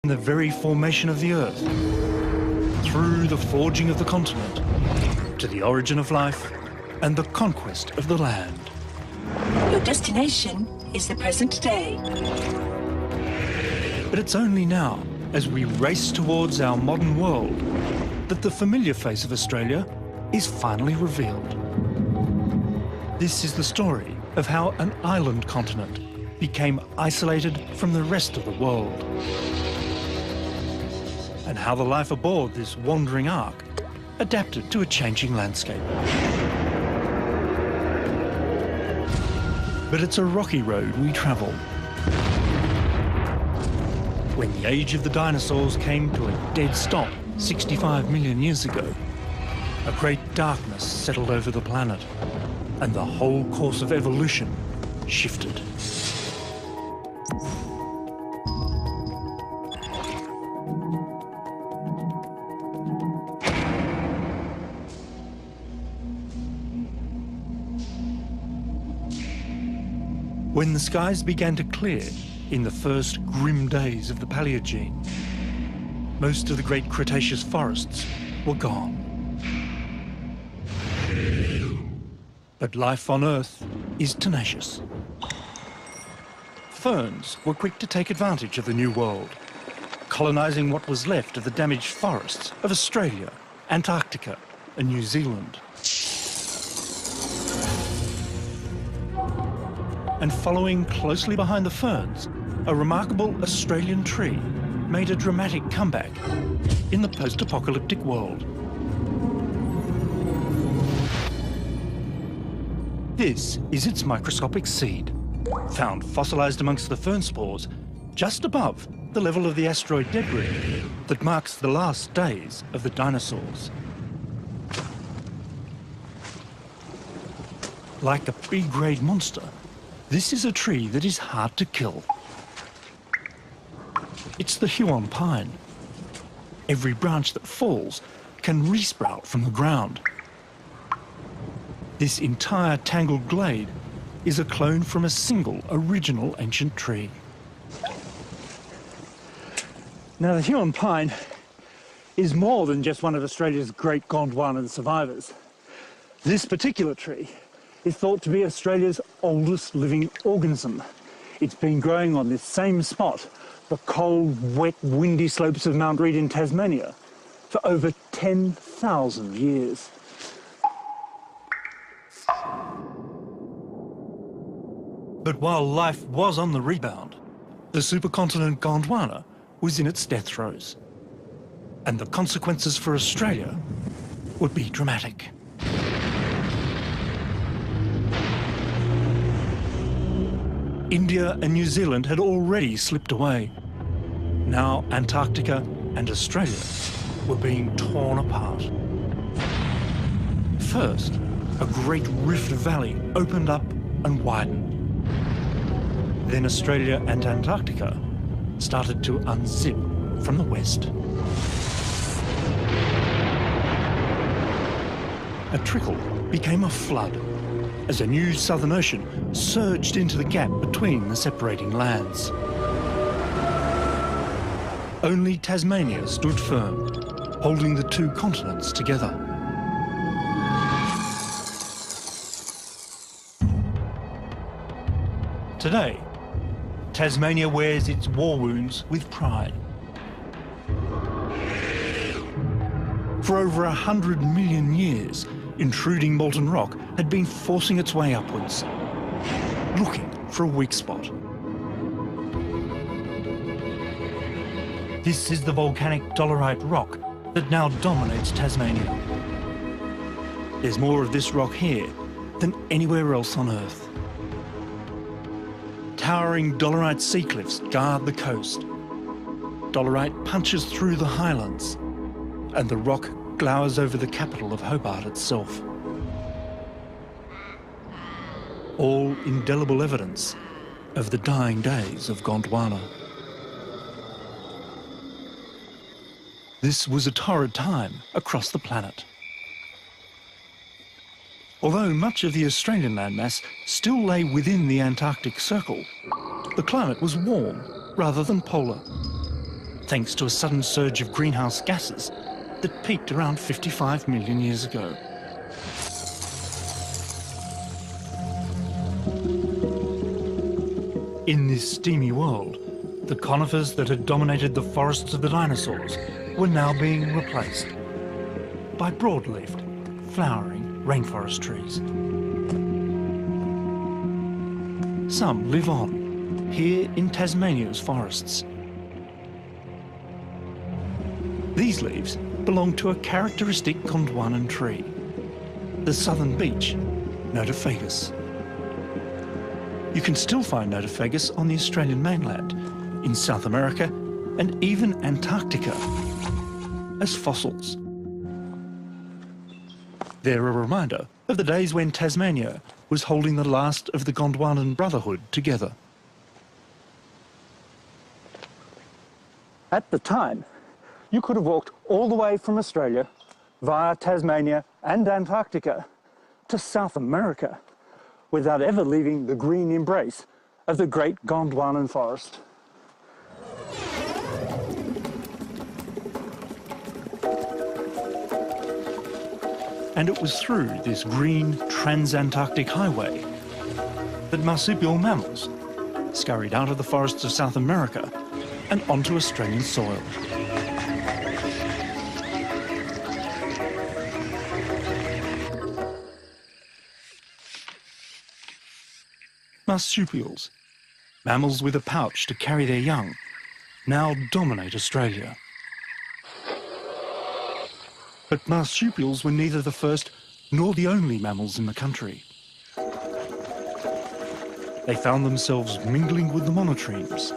the very formation of the Earth, through the forging of the continent, to the origin of life and the conquest of the land. Your destination is the present day. But it's only now, as we race towards our modern world, that the familiar face of Australia is finally revealed. This is the story of how an island continent became isolated from the rest of the world, and how the life aboard this wandering ark adapted to a changing landscape. But it's a rocky road we travel. When the age of the dinosaurs came to a dead stop 65 million years ago, a great darkness settled over the planet, and the whole course of evolution shifted. When the skies began to clear in the first grim days of the Paleogene, most of the great Cretaceous forests were gone. But life on Earth is tenacious. Ferns were quick to take advantage of the new world, colonising what was left of the damaged forests of Australia, Antarctica and New Zealand. And following closely behind the ferns, a remarkable Australian tree made a dramatic comeback in the post-apocalyptic world. This is its microscopic seed, found fossilised amongst the fern spores just above the level of the asteroid debris that marks the last days of the dinosaurs. Like a B-grade monster, this is a tree that is hard to kill. It's the Huon pine. Every branch that falls can resprout from the ground. This entire tangled glade is a clone from a single original ancient tree. Now, the Huon pine is more than just one of Australia's great Gondwana survivors. This particular tree is thought to be Australia's oldest living organism. It's been growing on this same spot, the cold, wet, windy slopes of Mount Reid in Tasmania, for over 10,000 years. But while life was on the rebound, the supercontinent Gondwana was in its death throes. And the consequences for Australia would be dramatic. India and New Zealand had already slipped away. Now Antarctica and Australia were being torn apart. First, a great rift valley opened up and widened. Then Australia and Antarctica started to unzip from the west. A trickle became a flood as a new Southern Ocean surged into the gap between the separating lands. Only Tasmania stood firm, holding the two continents together. Today, Tasmania wears its war wounds with pride. For over 100 million years, intruding molten rock had been forcing its way upwards, looking for a weak spot. This is the volcanic dolerite rock that now dominates Tasmania. There's more of this rock here than anywhere else on Earth. Towering dolerite sea cliffs guard the coast. Dolerite punches through the highlands, and the rock glowers over the capital of Hobart itself. All indelible evidence of the dying days of Gondwana. This was a torrid time across the planet. Although much of the Australian landmass still lay within the Antarctic Circle, the climate was warm rather than polar. thanks to a sudden surge of greenhouse gases that peaked around 55 million years ago. In this steamy world, the conifers that had dominated the forests of the dinosaurs were now being replaced by broad-leafed, flowering rainforest trees. Some live on, here in Tasmania's forests. These leaves belong to a characteristic Gondwanan tree, the southern beech, Notophagus. You can still find Notophagus on the Australian mainland, in South America, and even Antarctica, as fossils. They're a reminder of the days when Tasmania was holding the last of the Gondwanan brotherhood together. At the time, you could have walked all the way from Australia via Tasmania and Antarctica to South America without ever leaving the green embrace of the great Gondwanan forest. And it was through this green transantarctic highway that marsupial mammals scurried out of the forests of South America and onto Australian soil. Marsupials, mammals with a pouch to carry their young, now dominate Australia. But marsupials were neither the first nor the only mammals in the country. They found themselves mingling with the monotremes,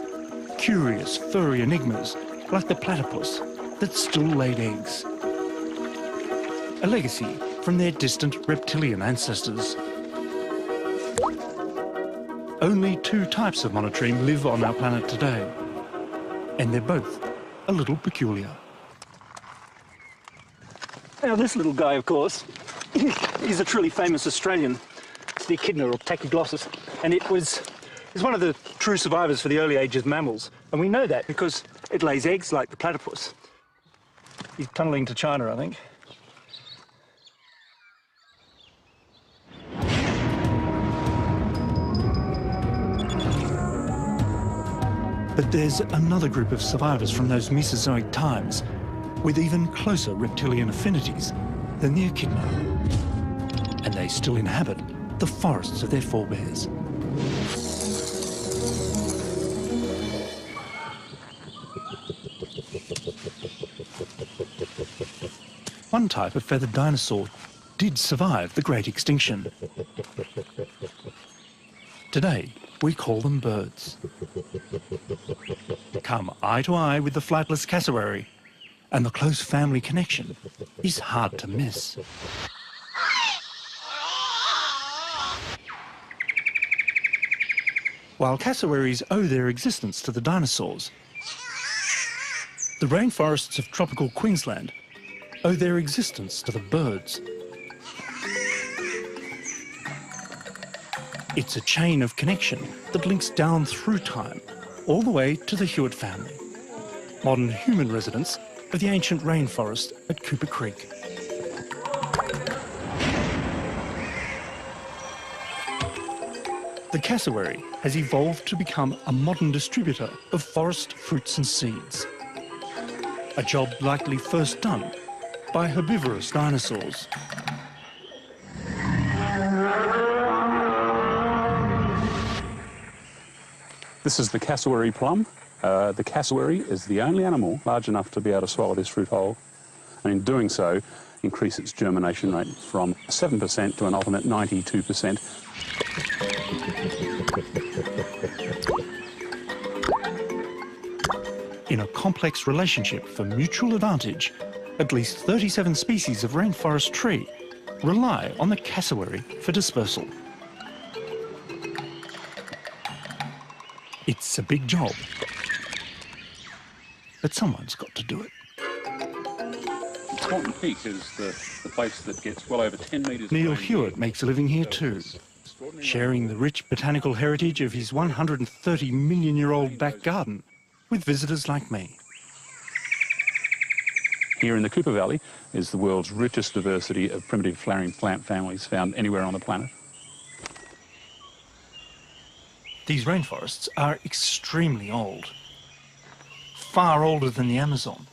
curious furry enigmas like the platypus that still laid eggs. A legacy from their distant reptilian ancestors. Only two types of monotreme live on our planet today, and they're both a little peculiar. Now this little guy, of course, is a truly famous Australian. It's the echidna, or Tachyglossus, and it's one of the true survivors for the early ages mammals. And we know that because it lays eggs like the platypus. He's tunnelling to China, I think. But there's another group of survivors from those Mesozoic times with even closer reptilian affinities than the echidna. And they still inhabit the forests of their forebears. One type of feathered dinosaur did survive the Great Extinction. Today, we call them birds. Come eye to eye with the flightless cassowary, and the close family connection is hard to miss. While cassowaries owe their existence to the dinosaurs, the rainforests of tropical Queensland owe their existence to the birds. It's a chain of connection that links down through time, all the way to the Hewitt family, modern human residents of the ancient rainforest at Cooper Creek. The cassowary has evolved to become a modern distributor of forest fruits and seeds, a job likely first done by herbivorous dinosaurs. This is the cassowary plum. The cassowary is the only animal large enough to be able to swallow this fruit whole, and in doing so, increase its germination rate from 7% to an ultimate 92%. In a complex relationship for mutual advantage, at least 37 species of rainforest tree rely on the cassowary for dispersal. It's a big job, but someone's got to do it. Swanton Peak is the place that gets well over 10 metres... Neil Hewitt makes a living here too, sharing the rich botanical heritage of his 130-million-year-old back garden with visitors like me. Here in the Cooper Valley is the world's richest diversity of primitive flowering plant families found anywhere on the planet. These rainforests are extremely old, far older than the Amazon,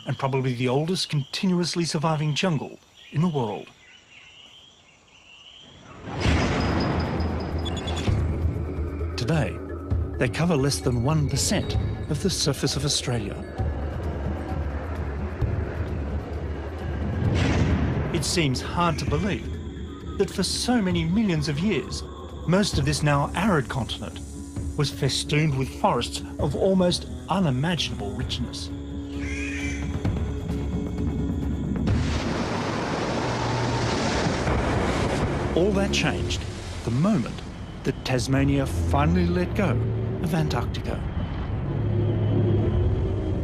and probably the oldest continuously surviving jungle in the world. Today, they cover less than 1% of the surface of Australia. It seems hard to believe that for so many millions of years, most of this now arid continent was festooned with forests of almost unimaginable richness. All that changed the moment that Tasmania finally let go of Antarctica.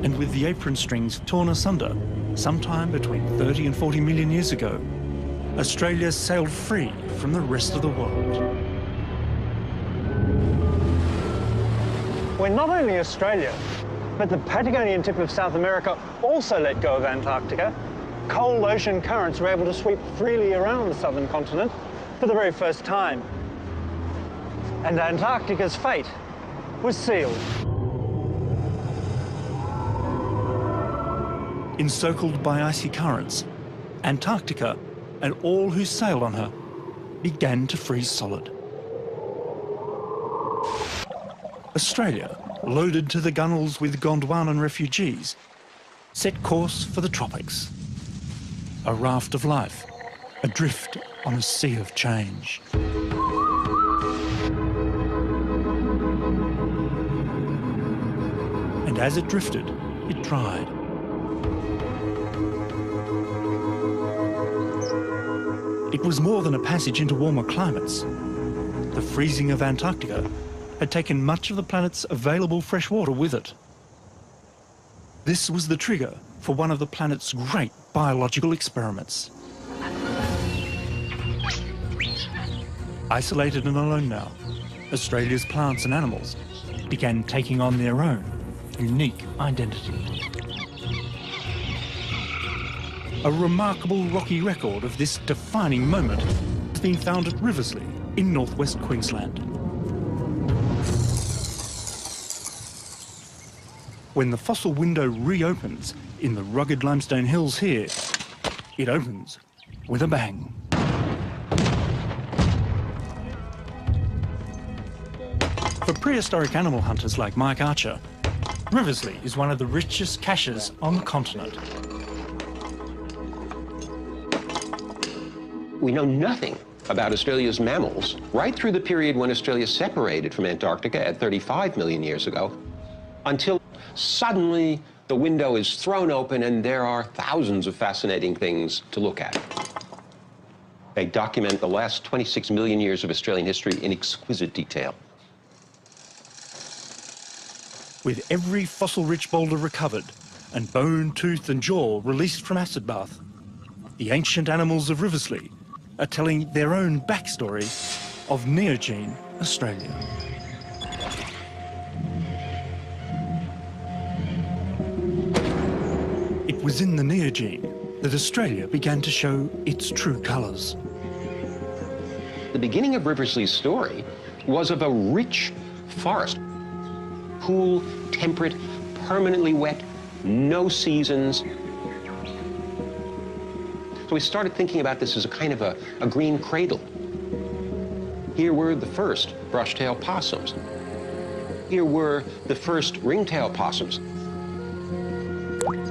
And with the apron strings torn asunder sometime between 30 and 40 million years ago, Australia sailed free from the rest of the world. When not only Australia, but the Patagonian tip of South America also let go of Antarctica, cold ocean currents were able to sweep freely around the southern continent for the very first time. And Antarctica's fate was sealed. Encircled by icy currents, Antarctica and all who sailed on her began to freeze solid. Australia, loaded to the gunwales with Gondwanan refugees, set course for the tropics. A raft of life, adrift on a sea of change. And as it drifted, it dried. It was more than a passage into warmer climates. The freezing of Antarctica had taken much of the planet's available fresh water with it. This was the trigger for one of the planet's great biological experiments. Isolated and alone now, Australia's plants and animals began taking on their own unique identity. A remarkable rocky record of this defining moment has been found at Riversley in northwest Queensland. When the fossil window reopens in the rugged limestone hills here, it opens with a bang. For prehistoric animal hunters like Mike Archer, Riversley is one of the richest caches on the continent. We know nothing about Australia's mammals right through the period when Australia separated from Antarctica at 35 million years ago, until suddenly the window is thrown open and there are thousands of fascinating things to look at. They document the last 26 million years of Australian history in exquisite detail. With every fossil-rich boulder recovered and bone, tooth and jaw released from acid bath, the ancient animals of Riversley are telling their own backstory of Neogene Australia. It was in the Neogene that Australia began to show its true colours. The beginning of Riversley's story was of a rich forest. Cool, temperate, permanently wet, no seasons. So we started thinking about this as a kind of a green cradle. Here were the first brush-tailed possums. Here were the first ring-tailed possums.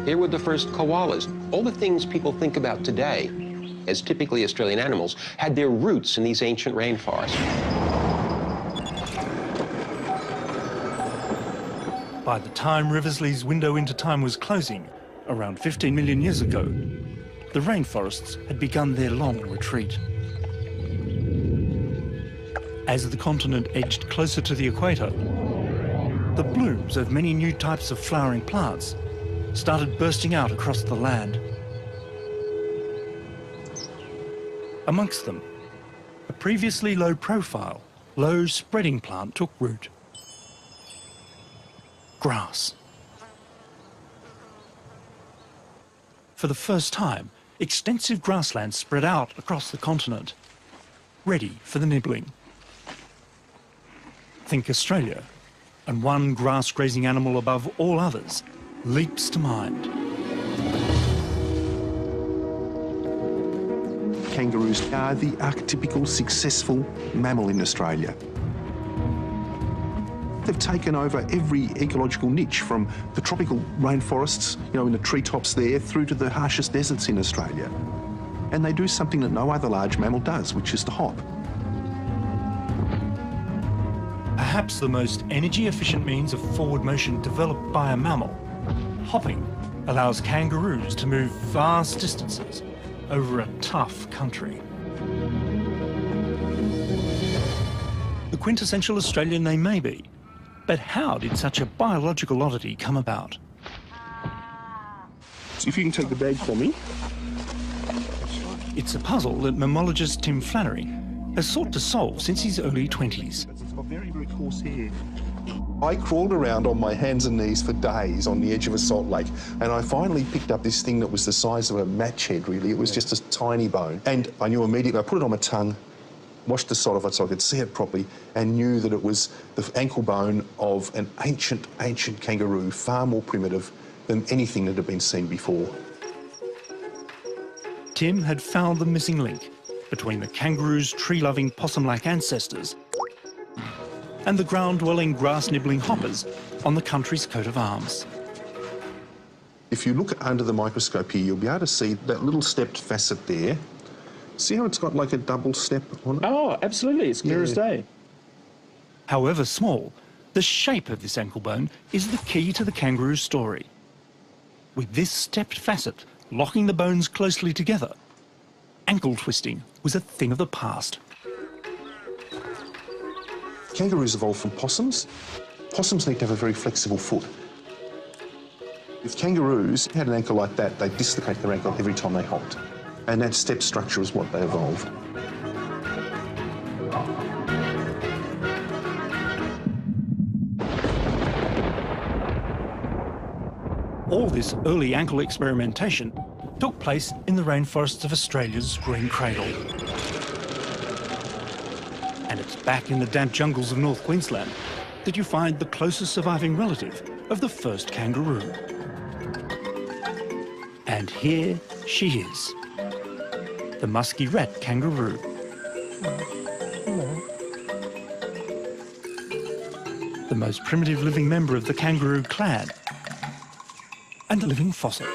Here were the first koalas. All the things people think about today as typically Australian animals had their roots in these ancient rainforests. By the time Riversley's window into time was closing, around 15 million years ago, the rainforests had begun their long retreat. As the continent edged closer to the equator, the blooms of many new types of flowering plants started bursting out across the land. Amongst them, a previously low-profile, low-spreading plant took root. Grass. For the first time, extensive grasslands spread out across the continent, ready for the nibbling. Think Australia, and one grass-grazing animal above all others leaps to mind. Kangaroos are the archetypical successful mammal in Australia. They've taken over every ecological niche, from the tropical rainforests, in the treetops there, through to the harshest deserts in Australia. And they do something that no other large mammal does, which is to hop. Perhaps the most energy-efficient means of forward motion developed by a mammal, hopping allows kangaroos to move vast distances over a tough country. The quintessential Australian they may be, but how did such a biological oddity come about? So if you can take the bag for me. It's a puzzle that mammologist Tim Flannery has sought to solve since his early 20s. It's got very, very coarse hair. I crawled around on my hands and knees for days on the edge of a salt lake, and I finally picked up this thing that was the size of a match head, really. It was just a tiny bone. And I knew immediately, I put it on my tongue, washed the salt off it so I could see it properly, and knew that it was the ankle bone of an ancient kangaroo, far more primitive than anything that had been seen before. Tim had found the missing link between the kangaroo's tree-loving possum-like ancestors and the ground-dwelling, grass-nibbling hoppers on the country's coat of arms. If you look under the microscope here, you'll be able to see that little stepped facet there. See how it's got like a double step on it? Oh, absolutely. It's clear as day. However small, the shape of this ankle bone is the key to the kangaroo story. With this stepped facet locking the bones closely together, ankle twisting was a thing of the past. Kangaroos evolved from possums. Possums need to have a very flexible foot. If kangaroos had an ankle like that, they'd dislocate their ankle every time they hopped. And that step structure is what they evolved. All this early ankle experimentation took place in the rainforests of Australia's Green Cradle. And it's back in the damp jungles of North Queensland that you find the closest surviving relative of the first kangaroo. And here she is, the musky rat kangaroo. The most primitive living member of the kangaroo clan, and a living fossil.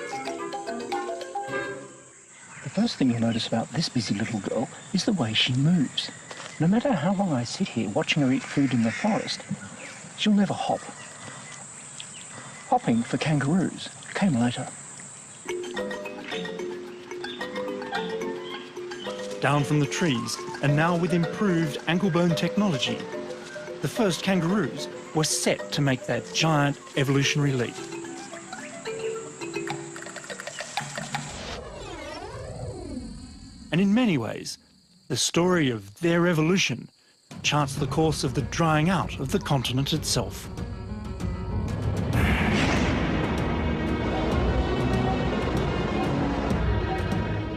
The first thing you'll notice about this busy little girl is the way she moves. No matter how long I sit here watching her eat food in the forest, she'll never hop. Hopping for kangaroos came later. Down from the trees, and now with improved ankle bone technology, the first kangaroos were set to make that giant evolutionary leap. And in many ways, the story of their evolution charts the course of the drying out of the continent itself.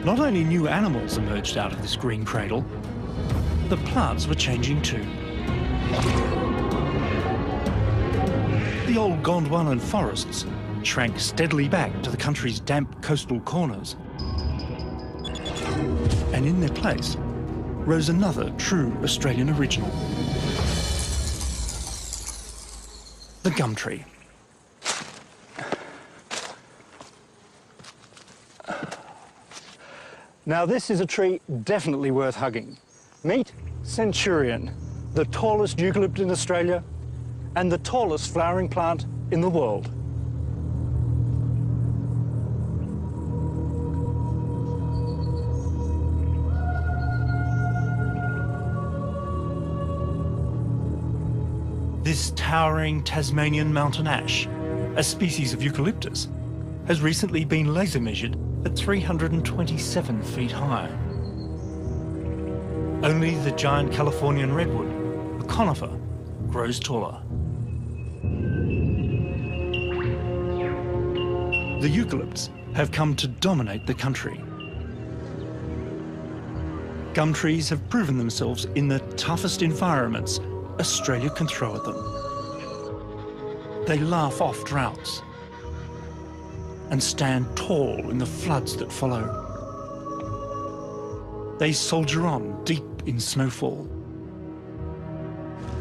Not only new animals emerged out of this green cradle, the plants were changing too. The old Gondwanan forests shrank steadily back to the country's damp coastal corners. And in their place rose another true Australian original, the gum tree. Now this is a tree definitely worth hugging. Meet Centurion, the tallest eucalypt in Australia and the tallest flowering plant in the world. This towering Tasmanian mountain ash, a species of eucalyptus, has recently been laser measured at 327 feet high. Only the giant Californian redwood, a conifer, grows taller. The eucalypts have come to dominate the country. Gum trees have proven themselves in the toughest environments Australia can throw at them. They laugh off droughts and stand tall in the floods that follow. They soldier on deep in snowfall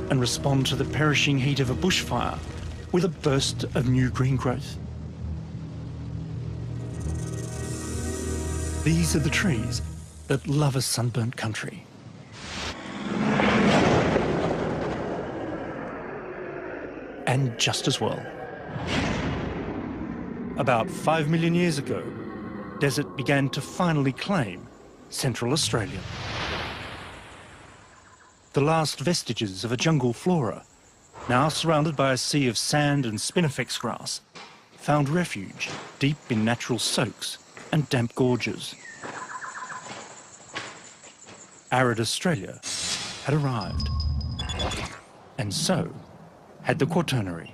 and respond to the perishing heat of a bushfire with a burst of new green growth. These are the trees that love a sunburnt country. And just as well. About 5 million years ago, desert began to finally claim Central Australia. The last vestiges of a jungle flora, now surrounded by a sea of sand and spinifex grass, found refuge deep in natural soaks and damp gorges. Arid Australia had arrived, and so had the Quaternary.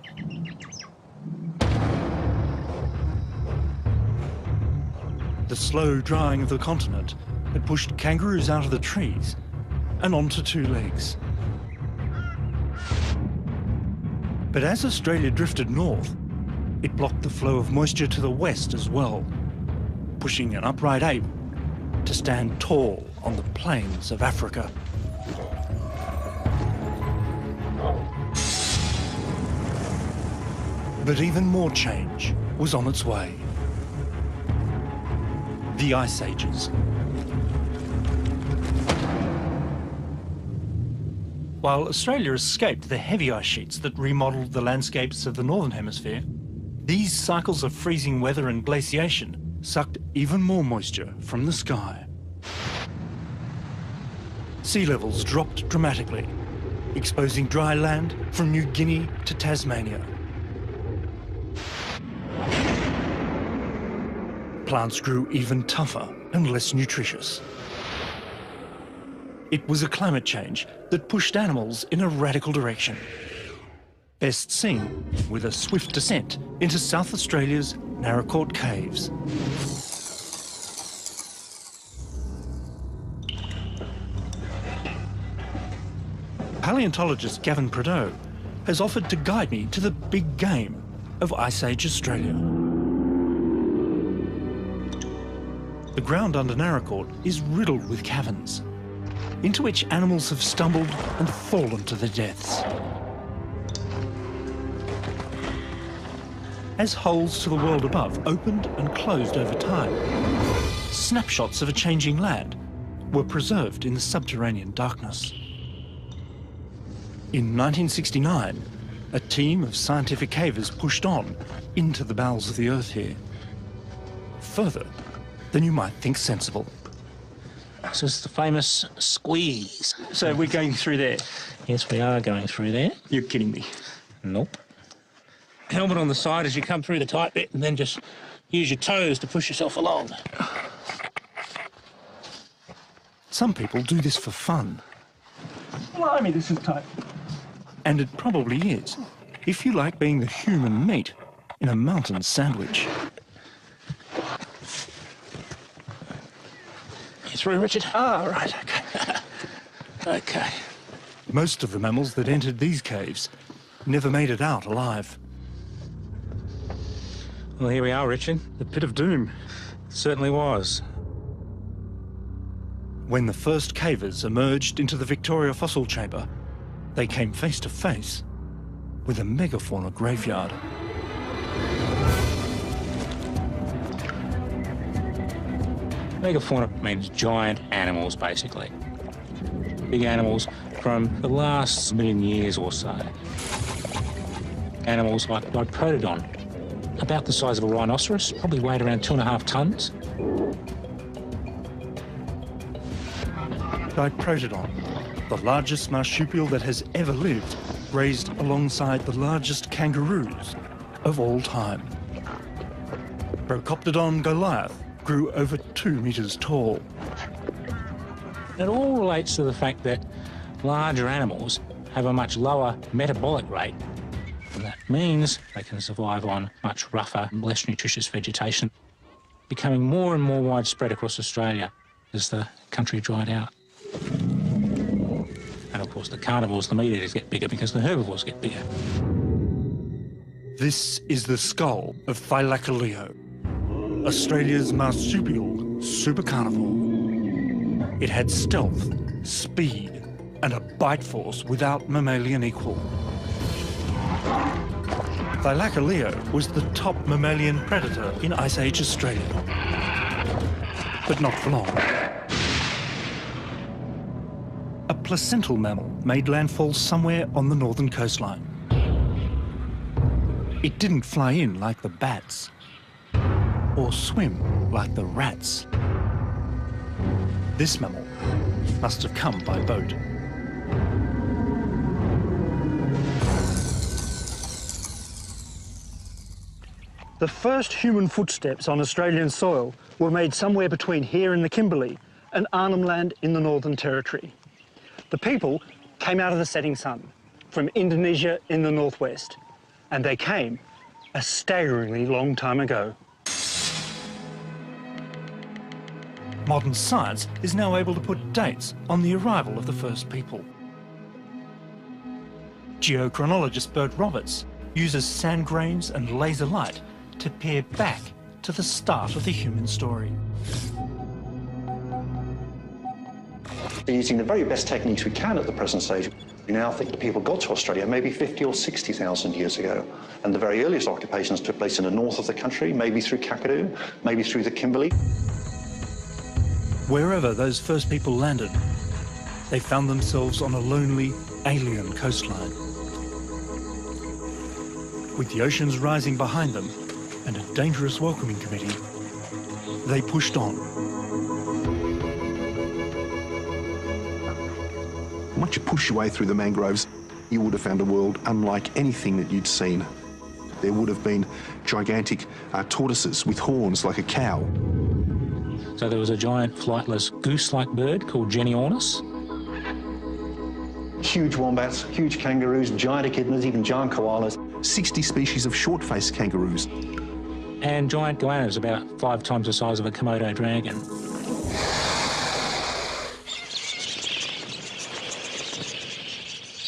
The slow drying of the continent had pushed kangaroos out of the trees and onto two legs. But as Australia drifted north, it blocked the flow of moisture to the west as well, pushing an upright ape to stand tall on the plains of Africa. But even more change was on its way. The Ice Ages. While Australia escaped the heavy ice sheets that remodelled the landscapes of the Northern Hemisphere, these cycles of freezing weather and glaciation sucked even more moisture from the sky. Sea levels dropped dramatically, exposing dry land from New Guinea to Tasmania. Plants grew even tougher and less nutritious. It was a climate change that pushed animals in a radical direction. Best seen with a swift descent into South Australia's Naracoorte Caves. Paleontologist Gavin Prideaux has offered to guide me to the big game of Ice Age Australia. The ground under Naracoorte is riddled with caverns, into which animals have stumbled and fallen to their deaths. As holes to the world above opened and closed over time, snapshots of a changing land were preserved in the subterranean darkness. In 1969, a team of scientific cavers pushed on into the bowels of the earth here, further than you might think sensible. This is the famous squeeze. So we're going through there? Yes, we are going through there. You're kidding me. Nope. Helmet on the side as you come through the tight bit, and then just use your toes to push yourself along. Some people do this for fun. Blimey, this is tight. And it probably is, if you like being the human meat in a mountain sandwich. You through, Richard? Ah, right, okay. Okay. Most of the mammals that entered these caves never made it out alive. Well, here we are, Richard. The pit of doom. Certainly was. When the first cavers emerged into the Victoria fossil chamber, they came face to face with a megafauna graveyard. Megafauna means giant animals, basically. Big animals from the last million years or so. Animals like Diprotodon, about the size of a rhinoceros, probably weighed around 2.5 tons. Diprotodon, the largest marsupial that has ever lived, grazed alongside the largest kangaroos of all time. Brocoptodon Goliath grew over 2 meters tall. It all relates to the fact that larger animals have a much lower metabolic rate, and that means they can survive on much rougher, less nutritious vegetation. becoming more and more widespread across Australia as the country dried out. And of course the carnivores, the meat eaters, get bigger because the herbivores get bigger. This is the skull of Thylacoleo, Australia's marsupial supercarnivore. It had stealth, speed, and a bite force without mammalian equal. Thylacoleo was the top mammalian predator in Ice Age Australia, but not for long. A placental mammal made landfall somewhere on the northern coastline. It didn't fly in like the bats, or swim like the rats. This mammal must have come by boat. The first human footsteps on Australian soil were made somewhere between here in the Kimberley and Arnhem Land in the Northern Territory. The people came out of the setting sun from Indonesia in the northwest, and they came a staggeringly long time ago. Modern science is now able to put dates on the arrival of the first people. Geochronologist Bert Roberts uses sand grains and laser light to peer back to the start of the human story. Using the very best techniques we can at the present stage, we now think that people got to Australia maybe 50 or 60,000 years ago. And the very earliest occupations took place in the north of the country, maybe through Kakadu, maybe through the Kimberley. Wherever those first people landed, they found themselves on a lonely, alien coastline. With the oceans rising behind them and a dangerous welcoming committee, they pushed on. Once you push your way through the mangroves, you would have found a world unlike anything that you'd seen. There would have been gigantic tortoises with horns like a cow. So there was a giant flightless goose-like bird called Genyornis. Huge wombats, huge kangaroos, giant echidnas, even giant koalas. 60 species of short-faced kangaroos. And giant goannas, about 5 times the size of a Komodo dragon.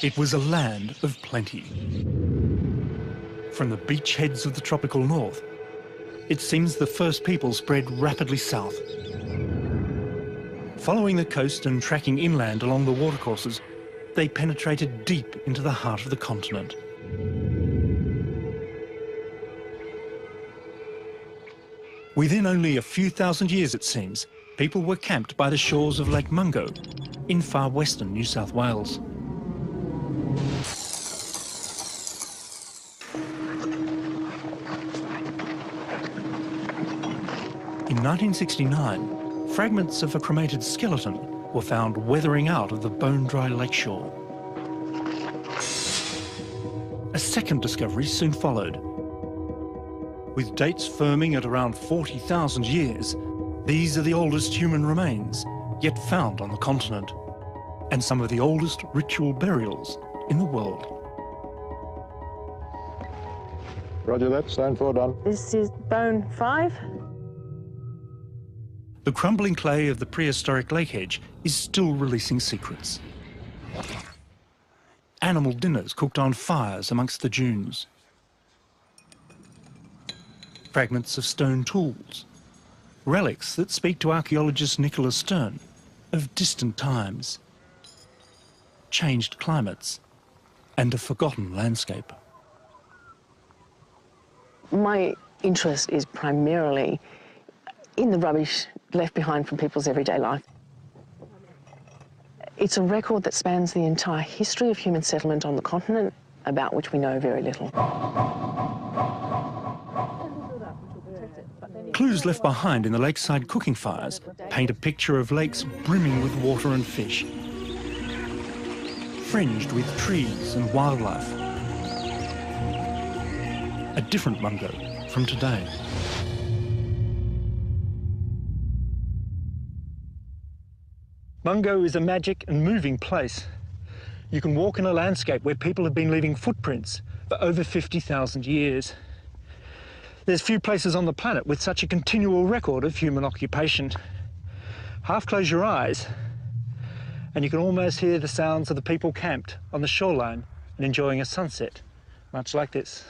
It was a land of plenty. From the beachheads of the tropical north, it seems the first people spread rapidly south. Following the coast and tracking inland along the watercourses, they penetrated deep into the heart of the continent. Within only a few thousand years, it seems, people were camped by the shores of Lake Mungo in far western New South Wales. In 1969, fragments of a cremated skeleton were found weathering out of the bone-dry lakeshore. A second discovery soon followed. With dates firming at around 40,000 years, these are the oldest human remains yet found on the continent, and some of the oldest ritual burials in the world. Roger that, stand 4 done. This is bone 5. The crumbling clay of the prehistoric lake edge is still releasing secrets. Animal dinners cooked on fires amongst the dunes. Fragments of stone tools. Relics that speak to archaeologist Nicholas Stern of distant times. Changed climates and a forgotten landscape. My interest is primarily in the rubbish left behind from people's everyday life. It's a record that spans the entire history of human settlement on the continent, about which we know very little. Clues left behind in the lakeside cooking fires paint a picture of lakes brimming with water and fish, fringed with trees and wildlife. A different Mungo from today. Mungo is a magic and moving place. You can walk in a landscape where people have been leaving footprints for over 50,000 years. There's few places on the planet with such a continual record of human occupation. Half close your eyes and you can almost hear the sounds of the people camped on the shoreline and enjoying a sunset, much like this.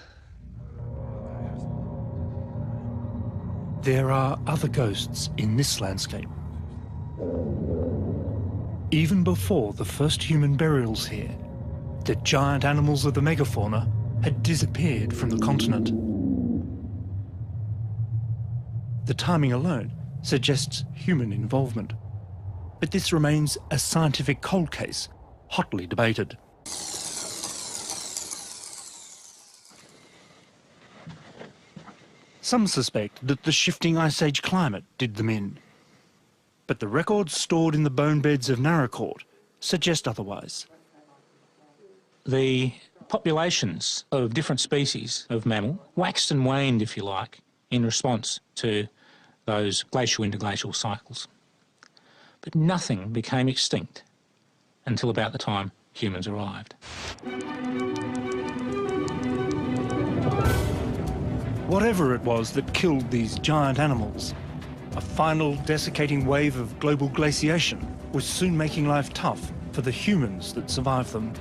There are other ghosts in this landscape. Even before the first human burials here, the giant animals of the megafauna had disappeared from the continent. The timing alone suggests human involvement, but this remains a scientific cold case, hotly debated. Some suspect that the shifting Ice Age climate did them in, but the records stored in the bone beds of Naracoorte suggest otherwise. The populations of different species of mammal waxed and waned, if you like, in response to those glacial-interglacial cycles. But nothing became extinct until about the time humans arrived. Whatever it was that killed these giant animals, a final desiccating wave of global glaciation was soon making life tough for the humans that survived them.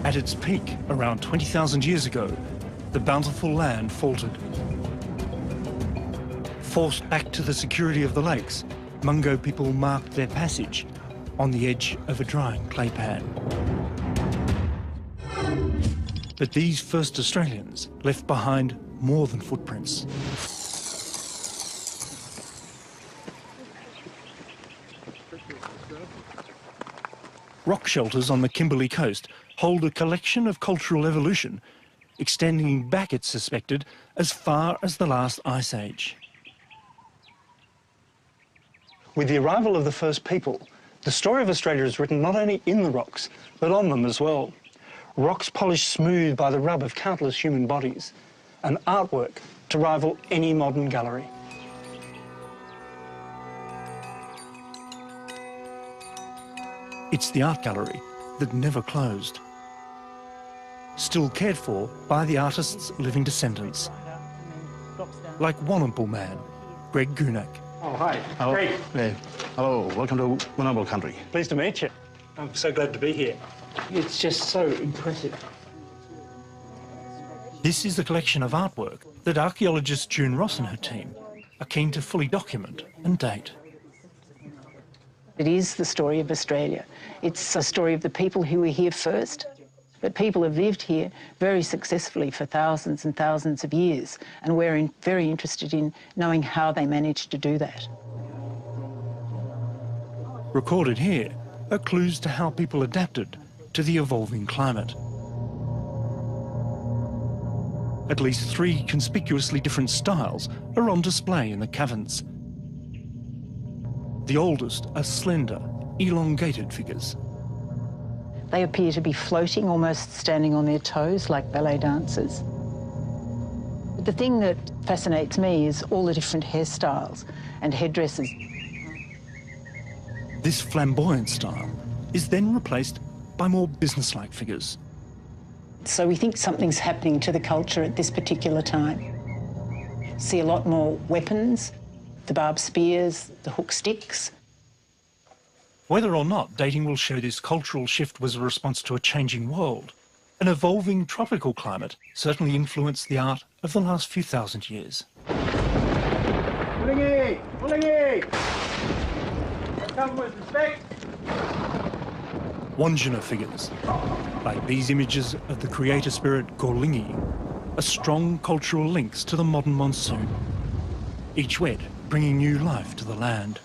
At its peak, around 20,000 years ago, the bountiful land faltered. Forced back to the security of the lakes, Mungo people marked their passage on the edge of a drying clay pan. But these first Australians left behind more than footprints. Rock shelters on the Kimberley coast hold a collection of cultural evolution extending back, it's suspected, as far as the last Ice Age. With the arrival of the first people, the story of Australia is written not only in the rocks, but on them as well. Rocks polished smooth by the rub of countless human bodies, an artwork to rival any modern gallery. It's the art gallery that never closed, still cared for by the artist's living descendants, like Warrnambool man Greg Gunak. Oh, hi. Hello. Greg. Hey. Hello, welcome to Warrnambool country. Pleased to meet you. I'm so glad to be here. It's just so impressive. This is a collection of artwork that archaeologist June Ross and her team are keen to fully document and date. It is the story of Australia. It's a story of the people who were here first, but people have lived here very successfully for thousands and thousands of years, and we're very interested in knowing how they managed to do that. Recorded here are clues to how people adapted to the evolving climate. At least 3 conspicuously different styles are on display in the caverns. The oldest are slender, elongated figures. They appear to be floating, almost standing on their toes like ballet dancers. But the thing that fascinates me is all the different hairstyles and headdresses. This flamboyant style is then replaced by more businesslike figures. So we think something's happening to the culture at this particular time. See a lot more weapons, the barbed spears, the hook sticks. Whether or not dating will show this cultural shift was a response to a changing world, an evolving tropical climate certainly influenced the art of the last few thousand years. Mulingi! Mulingi! Come with respect! Wandjina figures, like these images of the creator spirit Gorlingi, are strong cultural links to the modern monsoon, each wet bringing new life to the land.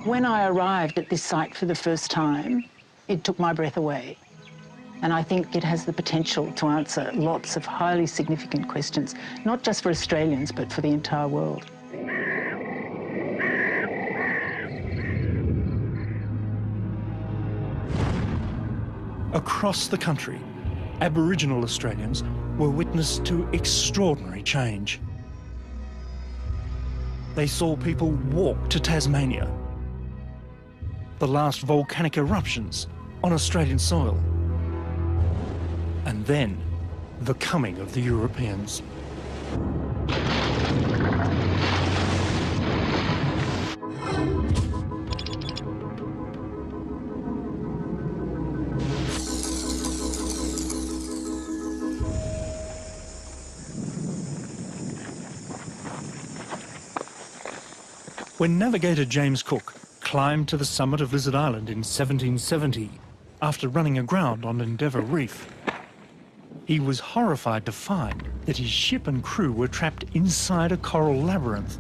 When I arrived at this site for the first time, it took my breath away. And I think it has the potential to answer lots of highly significant questions, not just for Australians, but for the entire world. Across the country, Aboriginal Australians were witness to extraordinary change. They saw people walk to Tasmania, the last volcanic eruptions on Australian soil, And then, the coming of the Europeans. When navigator James Cook climbed to the summit of Lizard Island in 1770, after running aground on Endeavour Reef, he was horrified to find that his ship and crew were trapped inside a coral labyrinth,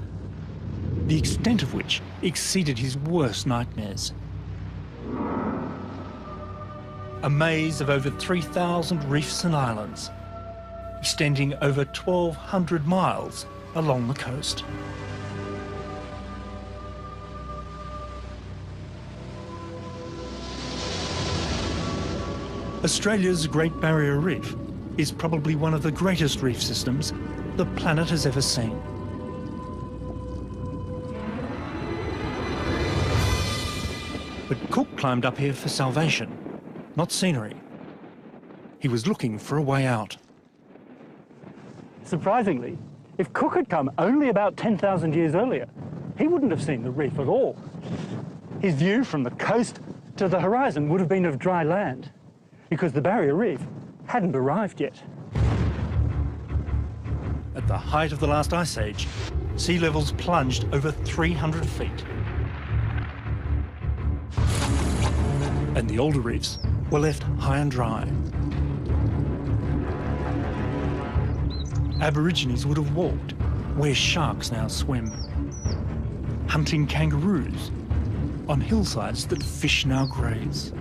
the extent of which exceeded his worst nightmares. A maze of over 3,000 reefs and islands, extending over 1,200 miles along the coast. Australia's Great Barrier Reef is probably one of the greatest reef systems the planet has ever seen. But Cook climbed up here for salvation, not scenery. He was looking for a way out. Surprisingly, if Cook had come only about 10,000 years earlier, he wouldn't have seen the reef at all. His view from the coast to the horizon would have been of dry land, because the Barrier Reef hadn't arrived yet. At the height of the last ice age, sea levels plunged over 300 feet. And the older reefs were left high and dry. Aborigines would have walked where sharks now swim, hunting kangaroos on hillsides that fish now graze.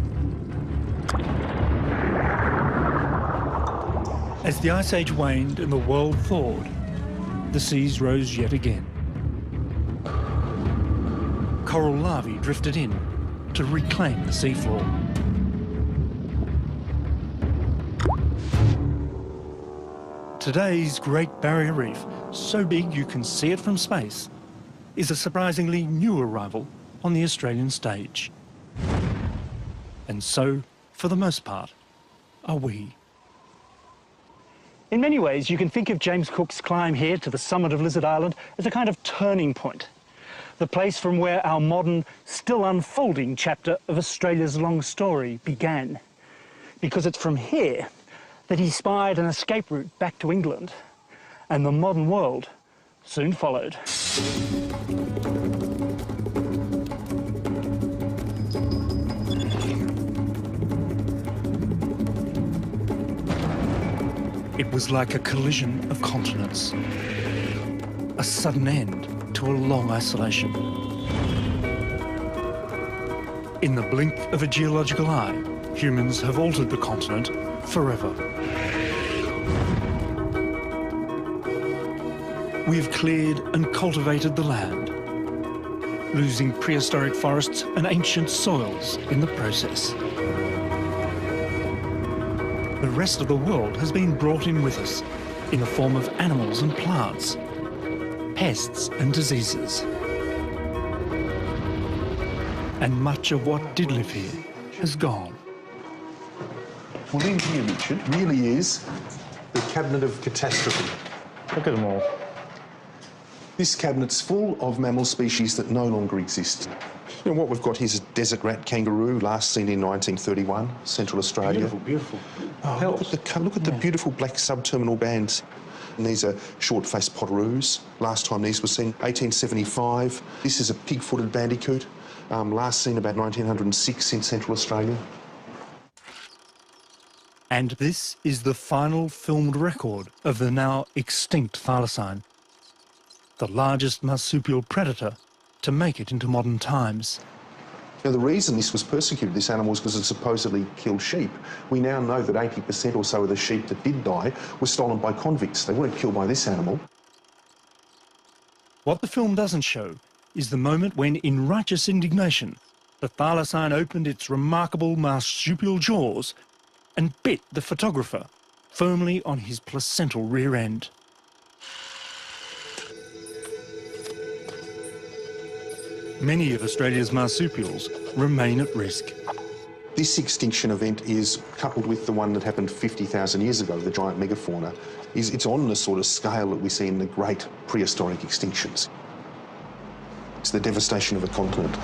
As the Ice Age waned and the world thawed, the seas rose yet again. Coral larvae drifted in to reclaim the seafloor. Today's Great Barrier Reef, so big you can see it from space, is a surprisingly new arrival on the Australian stage. And so, for the most part, are we. In many ways, you can think of James Cook's climb here to the summit of Lizard Island as a kind of turning point, the place from where our modern, still unfolding chapter of Australia's long story began. Because it's from here that he spied an escape route back to England, and the modern world soon followed. It was like a collision of continents, a sudden end to a long isolation. In the blink of a geological eye, humans have altered the continent forever. We've cleared and cultivated the land, losing prehistoric forests and ancient soils in the process. The rest of the world has been brought in with us in the form of animals and plants, pests and diseases. And much of what did live here has gone. Well, in here, Richard, really is the cabinet of catastrophe. Look at them all. This cabinet's full of mammal species that no longer exist. You know, what we've got here is a desert rat kangaroo, last seen in 1931, Central Australia. Beautiful, beautiful. Oh, look at the beautiful black subterminal bands. And these are short-faced potoroos. Last time these were seen, 1875. This is a pig-footed bandicoot, last seen about 1906 in Central Australia. And this is the final filmed record of the now extinct thylacine, the largest marsupial predator to make it into modern times. Now, the reason this was persecuted, this animal, was because it supposedly killed sheep. We now know that 80% or so of the sheep that did die were stolen by convicts. They weren't killed by this animal. What the film doesn't show is the moment when, in righteous indignation, the thylacine opened its remarkable marsupial jaws and bit the photographer firmly on his placental rear end. Many of Australia's marsupials remain at risk. This extinction event is coupled with the one that happened 50,000 years ago, the giant megafauna, it's on the sort of scale that we see in the great prehistoric extinctions. It's the devastation of a continent.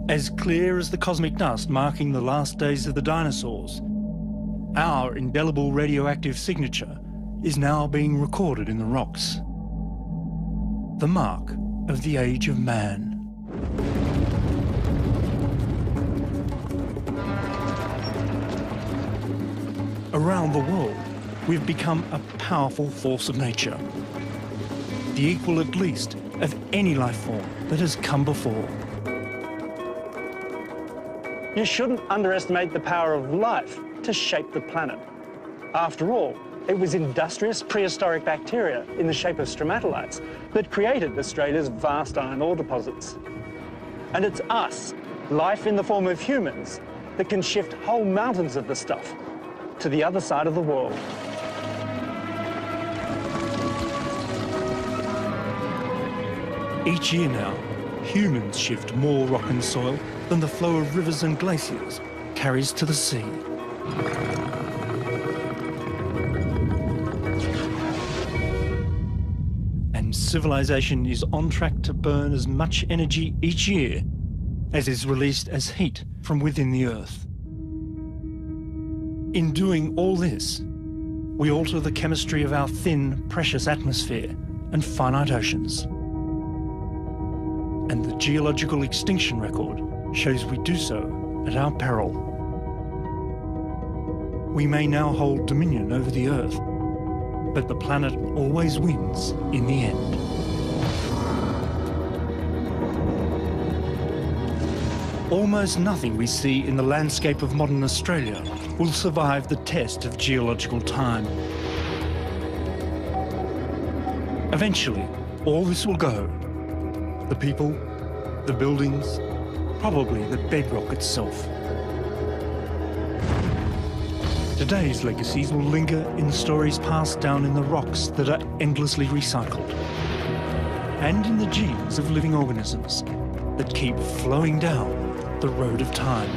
As clear as the cosmic dust marking the last days of the dinosaurs, our indelible radioactive signature is now being recorded in the rocks. The mark of the age of man. Around the world, we've become a powerful force of nature, the equal at least of any life form that has come before. You shouldn't underestimate the power of life to shape the planet. After all, it was industrious prehistoric bacteria in the shape of stromatolites that created Australia's vast iron ore deposits. And it's us, life in the form of humans, that can shift whole mountains of the stuff to the other side of the world. Each year now, humans shift more rock and soil than the flow of rivers and glaciers carries to the sea. And civilization is on track to burn as much energy each year as is released as heat from within the Earth. In doing all this, we alter the chemistry of our thin, precious atmosphere and finite oceans. And the geological extinction record shows we do so at our peril. We may now hold dominion over the Earth, but the planet always wins in the end. Almost nothing we see in the landscape of modern Australia will survive the test of geological time. Eventually, all this will go. The people, the buildings, probably the bedrock itself. Today's legacies will linger in stories passed down in the rocks that are endlessly recycled, and in the genes of living organisms that keep flowing down the road of time.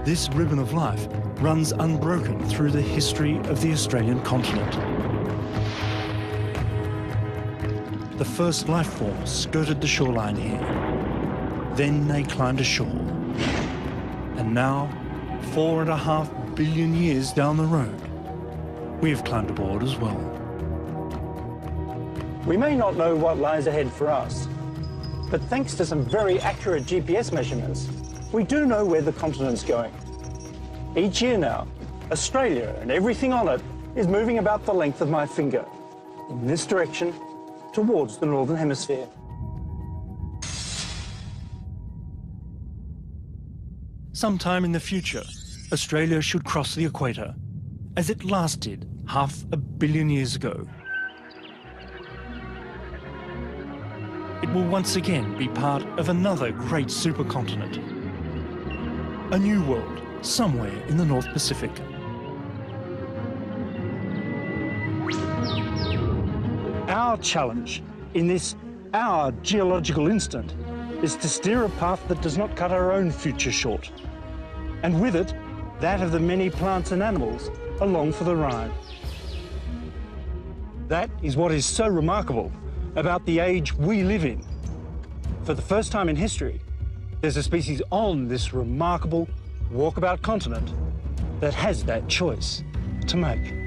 This ribbon of life runs unbroken through the history of the Australian continent. The first life forms skirted the shoreline here. Then they climbed ashore. And now, 4.5 billion years down the road, we have climbed aboard as well. We may not know what lies ahead for us, but thanks to some very accurate GPS measurements, we do know where the continent's going. Each year now, Australia and everything on it is moving about the length of my finger, in this direction, towards the Northern Hemisphere. Sometime in the future, Australia should cross the equator, as it last did 500 million years ago. It will once again be part of another great supercontinent. A new world, somewhere in the North Pacific. Our challenge in this, our geological instant, is to steer a path that does not cut our own future short. And with it, that of the many plants and animals along for the ride. That is what is so remarkable about the age we live in. For the first time in history, there's a species on this remarkable walkabout continent that has that choice to make.